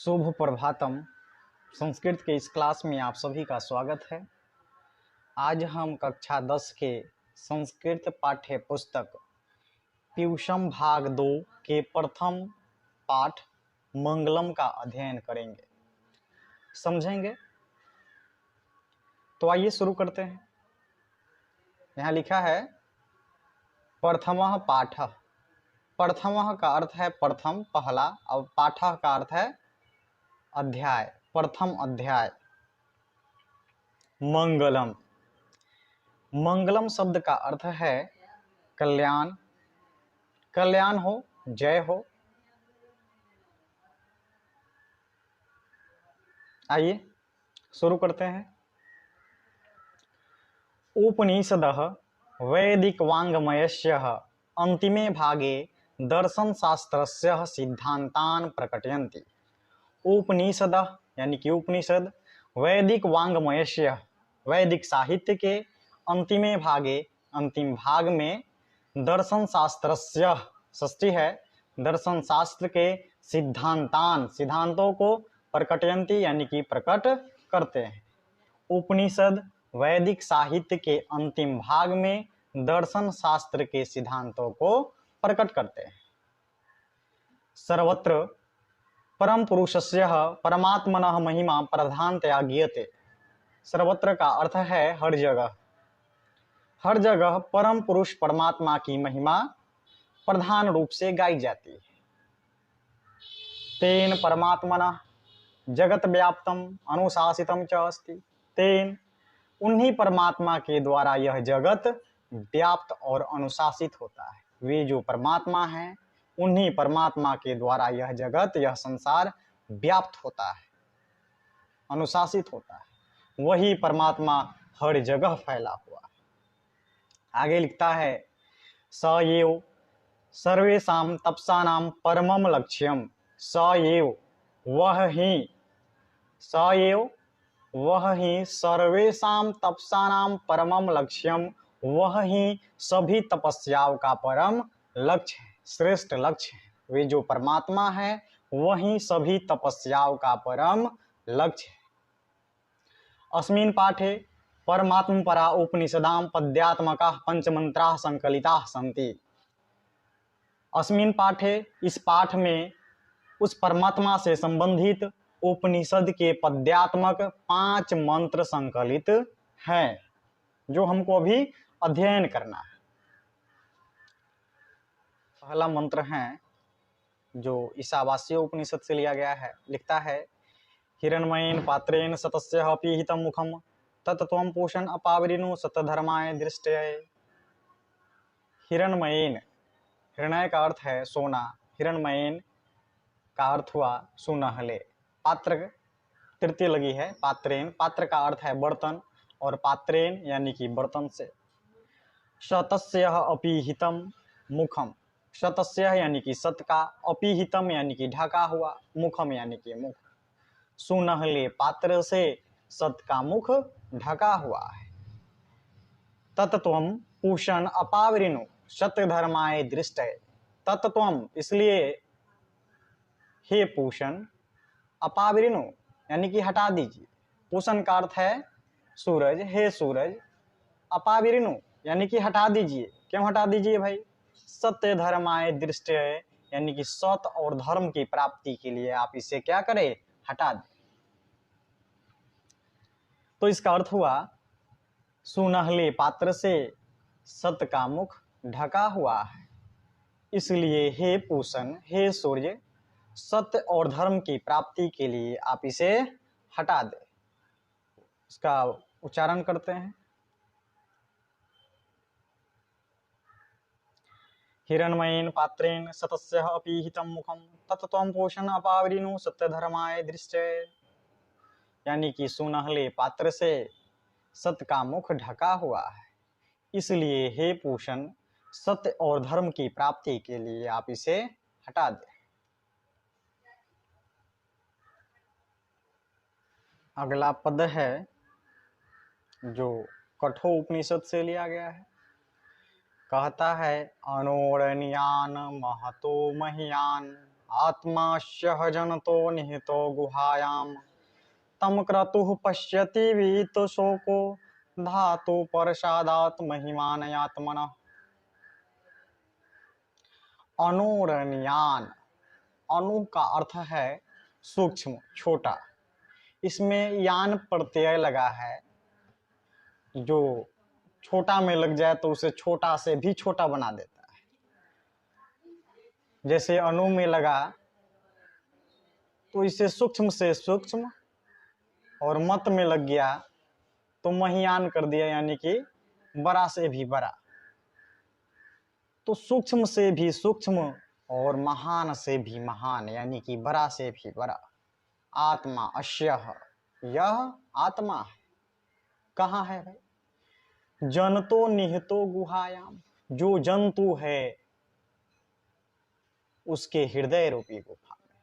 शुभ प्रभातम। संस्कृत के इस क्लास में आप सभी का स्वागत है। आज हम कक्षा 10 के संस्कृत पाठ्य पुस्तक पीयूषम भाग 2 के प्रथम पाठ मंगलम का अध्ययन करेंगे, समझेंगे। तो आइए शुरू करते हैं। यहाँ लिखा है प्रथमः पाठ। प्रथमः का अर्थ है प्रथम, पहला, और पाठः का अर्थ है अध्याय, प्रथम अध्याय। मंगलम। मंगलम शब्द का अर्थ है कल्याण, कल्याण हो, जय हो। आइए शुरू करते हैं। उपनिषदः वैदिक वाङ्मयस्य अंतिमे भागे दर्शन शास्त्रस्य सिद्धांतान् प्रकटयन्ति। उपनिषदः यानी कि उपनिषद, वैदिक वाङ्मयस्य वैदिक साहित्य के अंतिमे भागे अंतिम भाग में दर्शन शास्त्रस्य षष्ठी है, दर्शन शास्त्र के सिद्धांतान सिद्धांतों को प्रकटयन्ति यानी कि प्रकट करते हैं। उपनिषद वैदिक साहित्य के अंतिम भाग में दर्शन शास्त्र के सिद्धांतों को प्रकट करते हैं। सर्वत्र परम पुरुषस्य परमात्मनः महिमा प्रधानतया गीयते। सर्वत्र का अर्थ है हर जगह। हर जगह परम पुरुष परमात्मा की महिमा प्रधान रूप से गाई जाती है। तेन परमात्मनः जगत व्याप्तम अनुशासितम च अस्ति। तेन उन्हीं परमात्मा के द्वारा यह जगत व्याप्त और अनुशासित होता है। वे जो परमात्मा हैं, उन्हीं परमात्मा के द्वारा यह जगत, यह संसार व्याप्त होता है, अनुशासित होता है। वही परमात्मा हर जगह फैला हुआ है। आगे लिखता है स एव सर्वेषां तपसानां परमम लक्ष्यम। स एव वह ही, स एव वह ही सर्वेषां तपसानां परमम लक्ष्यम, वह ही सभी तपस्याओं का परम लक्ष्य है, श्रेष्ठ लक्ष्य है। वे जो परमात्मा है वही सभी तपस्याओं का परम लक्ष्य है। अस्मिन् पाठे परमात्मपरा उपनिषदां पद्यात्मकाः पंचमंत्राः संकलिताः सन्ति। अस्मिन् पाठे, इस पाठ में उस परमात्मा से संबंधित उपनिषद के पद्यात्मक 5 मंत्र संकलित हैं, जो हमको अभी अध्ययन करना है। पहला मंत्र है जो ईशावास्य उपनिषद से लिया गया है। लिखता है हिरण्मयेन पात्रेण सतस्य पीहितं मुखम तत्त्वं पोषण अपावरिणो सतधर्माय दृष्टये। हिरण्मयेन, हिरण्य का अर्थ है सोना, हिरण्मयेन का अर्थ हुआ सुनहले। पात्र तृतीय लगी है, पात्रेन, पात्र का अर्थ है बर्तन, और पात्रेन यानी कि बर्तन से। शतस्य अपीहितम मुखम, शतस्य यानी कि सत का, अपीहितम यानी कि ढका हुआ, मुखम यानी कि मुख। सुनहले पात्र से सत का मुख ढका हुआ है। तत्त्वम पूषण अपावरिणु सत्यधर्माय दृष्टये। तत्त्वम इसलिए हे पूषण, अपावरिणु यानी कि हटा दीजिए। पूषण का अर्थ है सूरज, हे सूरज, अपावरिणु यानी कि हटा दीजिए। क्यों हटा दीजिए भाई? सत्य धर्माय दृष्टये यानी कि सत और धर्म की प्राप्ति के लिए आप इसे क्या करें? हटा दें। तो इसका अर्थ हुआ सुनहले पात्र से सत का मुख ढका हुआ है, इसलिए हे पूषण, हे सूर्य, सत्य और धर्म की प्राप्ति के लिए आप इसे हटा दें। इसका उच्चारण करते हैं। हिरण्मयेन पात्रेण सतस्य अपीहितं मुखम तत्त्वं पोषण अपावरिणु सत्यधर्माय दृष्टये। यानी कि सुनहले पात्र से सत्य का मुख ढका हुआ है, इसलिए हे पूषण, सत्य और धर्म की प्राप्ति के लिए आप इसे हटा दें। अगला पद है जो कठोर उपनिषद से लिया गया है। कहता है अनोरणीयान महतो महीयान आत्मास्य जनतो निहितो गुहायाम तम क्रतुः पश्यति वीत शोको धातु परसादात महिमानयात्मनः। अनुरणयान, अणु का अर्थ है सूक्ष्म, छोटा। इसमें यान प्रत्यय लगा है, जो छोटा में लग जाए तो उसे छोटा से भी छोटा बना देता है। जैसे अणु में लगा तो इसे सूक्ष्म से सूक्ष्म, और मत में लग गया तो महियान कर दिया, यानी कि बड़ा से भी बड़ा। तो सूक्ष्म से भी सूक्ष्म और महान से भी महान, यानी कि बड़ा से भी बड़ा। आत्मा अश्यः, यह आत्मा है। कहाँ है भाई? जनतो निहितो गुहायाम, जो जंतु है उसके हृदय रूपी गुफा में।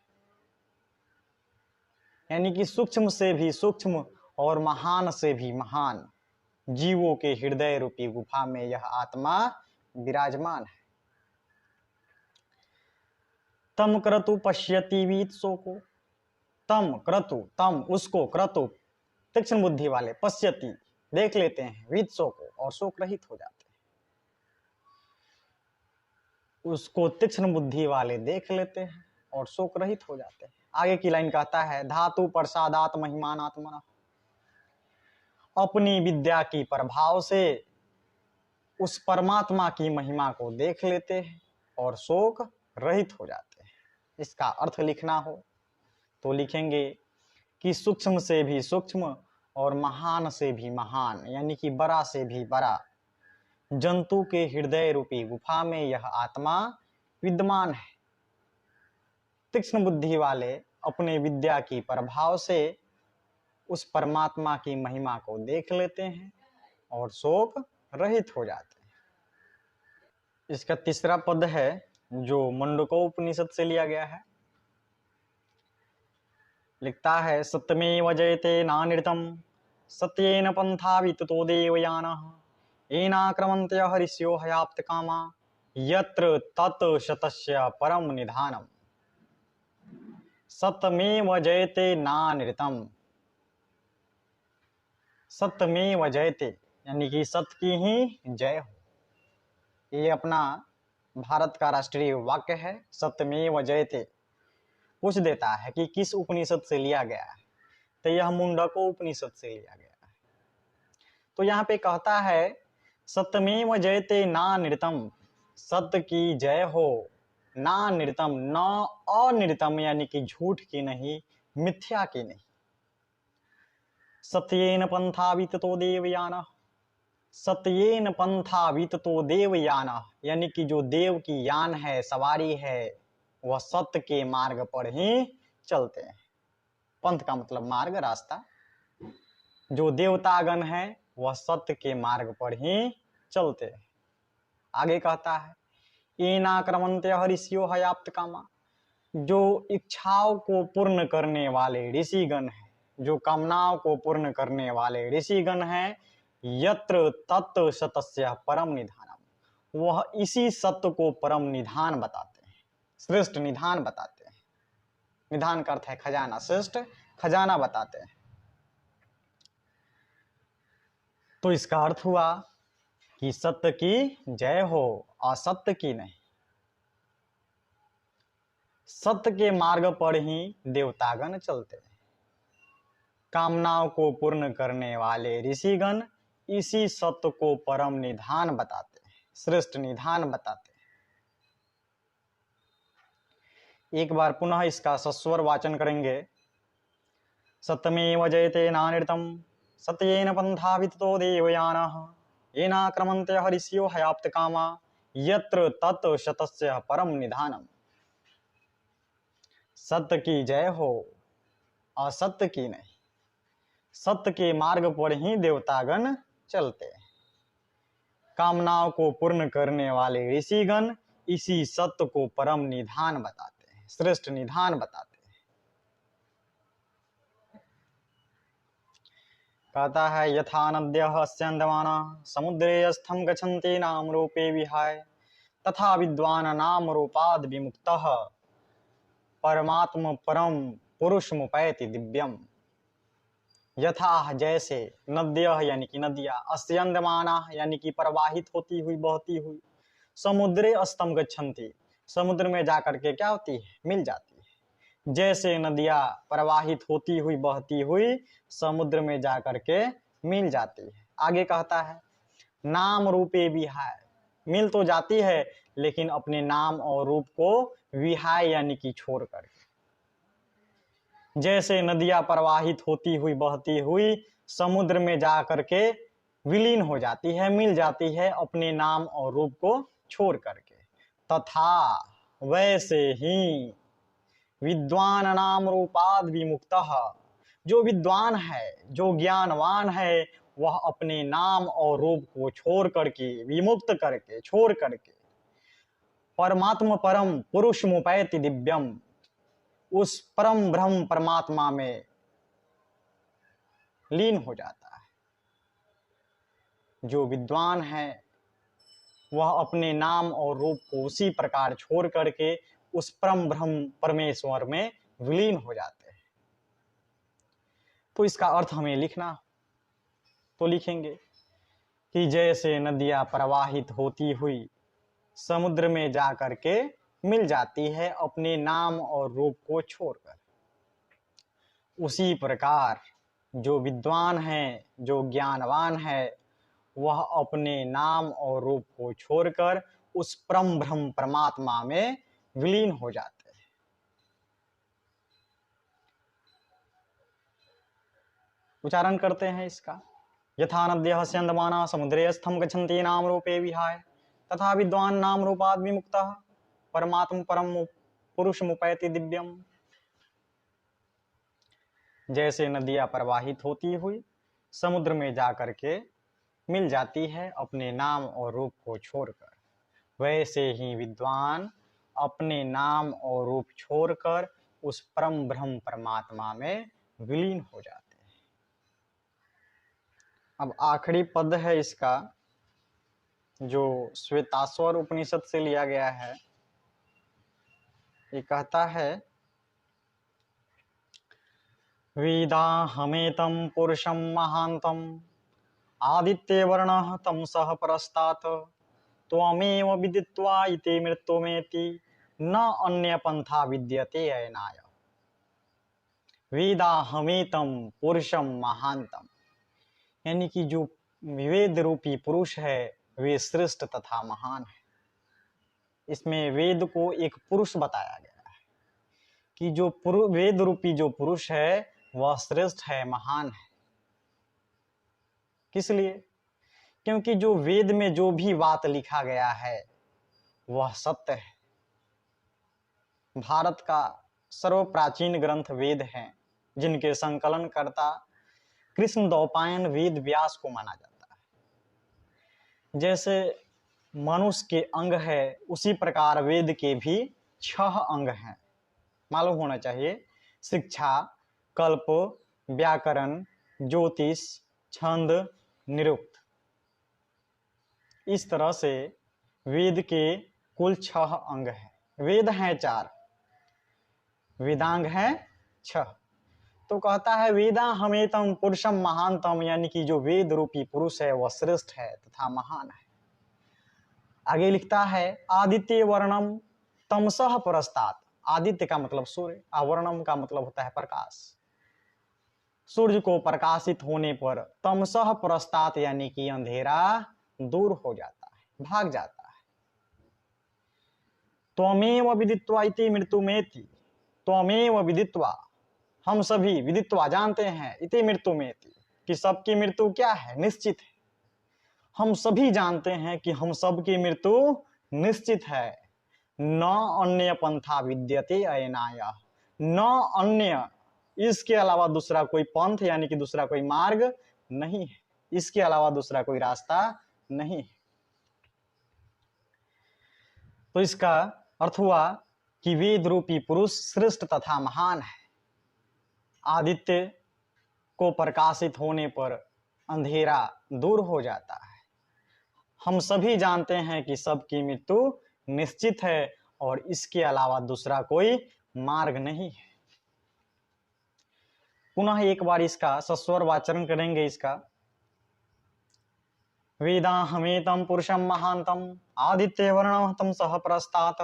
यानी कि सूक्ष्म से भी सूक्ष्म और महान से भी महान जीवों के हृदय रूपी गुफा में यह आत्मा विराजमान है। तम क्रतु पश्यति वीत शोको, तम क्रतु, तम उसको, क्रतु तीक्ष्ण बुद्धि वाले, पश्यति देख लेते हैं, वीत शोको और शोक रहित हो जाते हैं। उसको तीक्ष्ण बुद्धि वाले देख लेते हैं और शोक रहित हो जाते हैं। आगे की लाइन कहता है धातु प्रसादात महिमान आत्मना, अपनी विद्या की प्रभाव से उस परमात्मा की महिमा को देख लेते हैं और शोक रहित हो जाते हैं। इसका अर्थ लिखना हो तो लिखेंगे कि सूक्ष्म से भी सूक्ष्म और महान से भी महान, यानी कि बड़ा से भी बड़ा जंतु के हृदय रूपी गुफा में यह आत्मा विद्यमान है। तीक्ष्ण बुद्धि वाले अपने विद्या की प्रभाव से उस परमात्मा की महिमा को देख लेते हैं और शोक रहित हो जाते हैं। इसका तीसरा पद है जो मुंडकोपनिषद से लिया गया है। लिखता है सत्यमेव जयते नानृतम सत्येन पंथा विततो देवयानः येनाक्रमन्त्य हरिष्यो हयाप्त कामा यत्र तत् शतस्य परम निधानम। सत्यमेव जयते नानृतम, सत्यमेव जयते यानी कि सत्य की ही जय हो। ये अपना भारत का राष्ट्रीय वाक्य है, सत्यमेव जयते। पूछ देता है कि किस उपनिषद से लिया गया है, तो यह मुंडको उपनिषद से लिया गया है। तो यहाँ पे कहता है सत्यमेव जयते नानृतम, सत्य की जय हो, नानृतम, न अनृतम यानी कि झूठ की नहीं, मिथ्या की नहीं। सत्येन पंथा विततो देवयानः, सत्येन पंथा विततो देवयानः यानी कि जो देव की यान है, सवारी है, वह सत्य के मार्ग पर ही चलते हैं। पंथ का मतलब मार्ग, रास्ता। जो देवतागण है वह सत्य के मार्ग पर ही चलते हैं। आगे कहता है येनाक्रमन्ते हरिष्यो हयाप्त कामा, जो इच्छाओं को पूर्ण करने वाले ऋषिगण हैं, जो कामनाओं को पूर्ण करने वाले ऋषिगण हैं, यत्र तत् सतस्य परम निधानम, वह इसी सत्य को परम निधान बताते हैं, श्रेष्ठ निधान बताते हैं। निधान का अर्थ है खजाना, श्रेष्ठ खजाना बताते हैं। तो इसका अर्थ हुआ कि सत्य की जय हो, असत्य की नहीं। सत्य के मार्ग पर ही देवतागण चलते हैं। कामनाओं को पूर्ण करने वाले ऋषिगण इसी सत्य को परम निधान बताते हैं, श्रेष्ठ निधान बताते हैं। एक बार पुनः इसका सस्वर वाचन करेंगे। सत्यमेव जयते नानृतम सत्येन पंथा विततो देवयानः येनाक्रमन्ते हरिष्यो हयाप्त कामा यत्र तत् शतस्य परम निधानम। सत्य की जय हो, असत्य की नहीं। सत्य के मार्ग पर ही देवतागण चलते हैं। कामनाओं को पूर्ण करने वाले ऋषिगण इसी सत्य को परम निधान बताते हैं, श्रेष्ठ निधान बताते हैं। कहता है यथा नद्यः स्यन्दमानः समुद्रे स्थं गच्छन्ति नाम रूपे विहाय तथा विद्वान नाम रूपाद् विमुक्तः परमात्म परम पुरुषमुपैति दिव्यम। यथा जैसे नद्यः यानी कि नदियां, अस्यन्दमानाः यानी कि प्रवाहित होती हुई बहती हुई, समुद्रे अस्तम गच्छन्ति समुद्र में जाकर के क्या होती है, मिल जाती है। जैसे नदियां प्रवाहित होती हुई बहती हुई समुद्र में जाकर के मिल जाती है। आगे कहता है नाम रूपे विहाय, मिल तो जाती है लेकिन अपने नाम और रूप को विहाय यानी कि छोड़ कर। जैसे नदियां प्रवाहित होती हुई बहती हुई समुद्र में जा करके विलीन हो जाती है, मिल जाती है अपने नाम और रूप को छोड़ करके, तथा वैसे ही विद्वान नाम रूपाद विमुक्तः, जो विद्वान है, जो ज्ञानवान है, वह अपने नाम और रूप को छोड़ करके, विमुक्त करके, छोड़ करके परमात्मा परम पुरुष मुपैति दिव्यम, उस परम ब्रह्म परमात्मा में लीन हो जाता है। जो विद्वान है वह अपने नाम और रूप को उसी प्रकार छोड़ करके उस परम ब्रह्म परमेश्वर में विलीन हो जाते हैं। तो इसका अर्थ हमें लिखना तो लिखेंगे कि जैसे नदियां प्रवाहित होती हुई समुद्र में जा करके मिल जाती है अपने नाम और रूप को छोड़कर, उसी प्रकार जो विद्वान है, जो ज्ञानवान है, वह अपने नाम और रूप को छोड़कर उस परम ब्रह्म परमात्मा में विलीन हो जाते हैं। उच्चारण करते हैं इसका। यथा नद्यः स्यन्दमानाः समुद्रे स्थम गच्छन्ति नाम रूपे विहाय, तथा विद्वान नाम रूपाद् विमुक्तः परमात्म परम पुरुषमुपैति दिव्यम। जैसे नदियां प्रवाहित होती हुई समुद्र में जाकर के मिल जाती है अपने नाम और रूप को छोड़कर, वैसे ही विद्वान अपने नाम और रूप छोड़कर उस परम ब्रह्म परमात्मा में विलीन हो जाते हैं। अब आखिरी पद है इसका, जो श्वेताश्वर उपनिषद से लिया गया है। ये कहता है वेदाहमेतं पुरुषं महान्तम् आदित्यवर्णः तमसः परस्तात् त्वमेव विदित्वा इति मृत्युमेति न अन्य पंथा विद्यते अयनाय। वेदाहमेतं पुरुषं महान्तम, यानी कि जो वेद रूपी पुरुष है वे श्रेष्ठ तथा महान है। इसमें वेद को एक पुरुष बताया गया है कि जो वेद रूपी जो पुरुष है वह श्रेष्ठ है, महान है। किस लिए? क्योंकि जो वेद में जो भी बात लिखा गया है वह सत्य है। भारत का सर्व प्राचीन ग्रंथ वेद है, जिनके संकलन करता कृष्ण द्वैपायन वेद व्यास को माना जाता है। जैसे मनुष्य के अंग है उसी प्रकार वेद के भी 6 अंग हैं, मालूम होना चाहिए। शिक्षा, कल्प, व्याकरण, ज्योतिष, छंद, निरुक्त। इस तरह से वेद के कुल 6 अंग हैं। वेद हैं 4, वेदांग हैं 6। तो कहता है वेदा हमेतम पुरुषम महानतम, यानी कि जो वेद रूपी पुरुष है वह श्रेष्ठ है तथा महान है। आगे लिखता है आदित्य वर्णम तमसः परस्तात्। आदित्य का मतलब सूर्य, आवर्णम का मतलब होता है प्रकाश। सूर्य को प्रकाशित होने पर तमसः परस्तात् यानी कि अंधेरा दूर हो जाता है, भाग जाता है। त्वमेव विदित्वा इति मृत्युमेति, त्वमेव विदित्वा, हम सभी, विदित्वा जानते हैं, इति मृत्युमेति कि सबकी मृत्यु क्या है, निश्चित है। हम सभी जानते हैं कि हम सबकी मृत्यु निश्चित है। न अन्य पंथा विद्यते अयनाय, न अन्य, इसके अलावा दूसरा कोई पंथ यानी कि दूसरा कोई मार्ग नहीं है, इसके अलावा दूसरा कोई रास्ता नहीं है। तो इसका अर्थ हुआ कि वेद रूपी पुरुष श्रेष्ठ तथा महान है। आदित्य को प्रकाशित होने पर अंधेरा दूर हो जाता है। हम सभी जानते हैं कि सबकी मृत्यु निश्चित है और इसके अलावा दूसरा कोई मार्ग नहीं है। पुनः एक बार इसका सस्वर वाचन करेंगे इसका। वेदाहमेतं पुरुषं महान्तं आदित्यवर्णं सह प्रस्तात्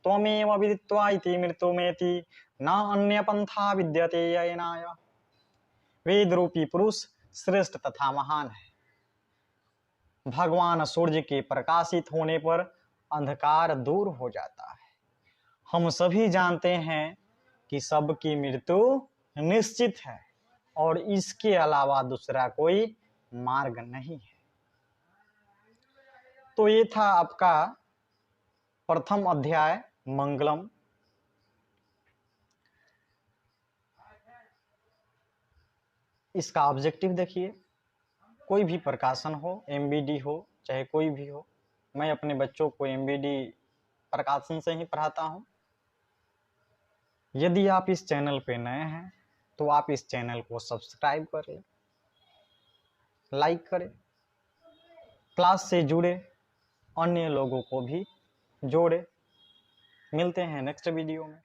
त्वमेव विदित्वा इति मृत्युमेति न अन्य पंथा विद्यते अयनाय। वेद रूपी पुरुष श्रेष्ठ तथा महान है। भगवान सूर्य के प्रकाशित होने पर अंधकार दूर हो जाता है। हम सभी जानते हैं कि सबकी मृत्यु निश्चित है और इसके अलावा दूसरा कोई मार्ग नहीं है। तो ये था आपका प्रथम अध्याय मंगलम। इसका ऑब्जेक्टिव देखिए, कोई भी प्रकाशन हो, एमबीडी हो चाहे कोई भी हो, मैं अपने बच्चों को एमबीडी प्रकाशन से ही पढ़ाता हूं। यदि आप इस चैनल पे नए हैं तो आप इस चैनल को सब्सक्राइब करें, लाइक करें, क्लास से जुड़े अन्य लोगों को भी जोड़े। मिलते हैं नेक्स्ट वीडियो में।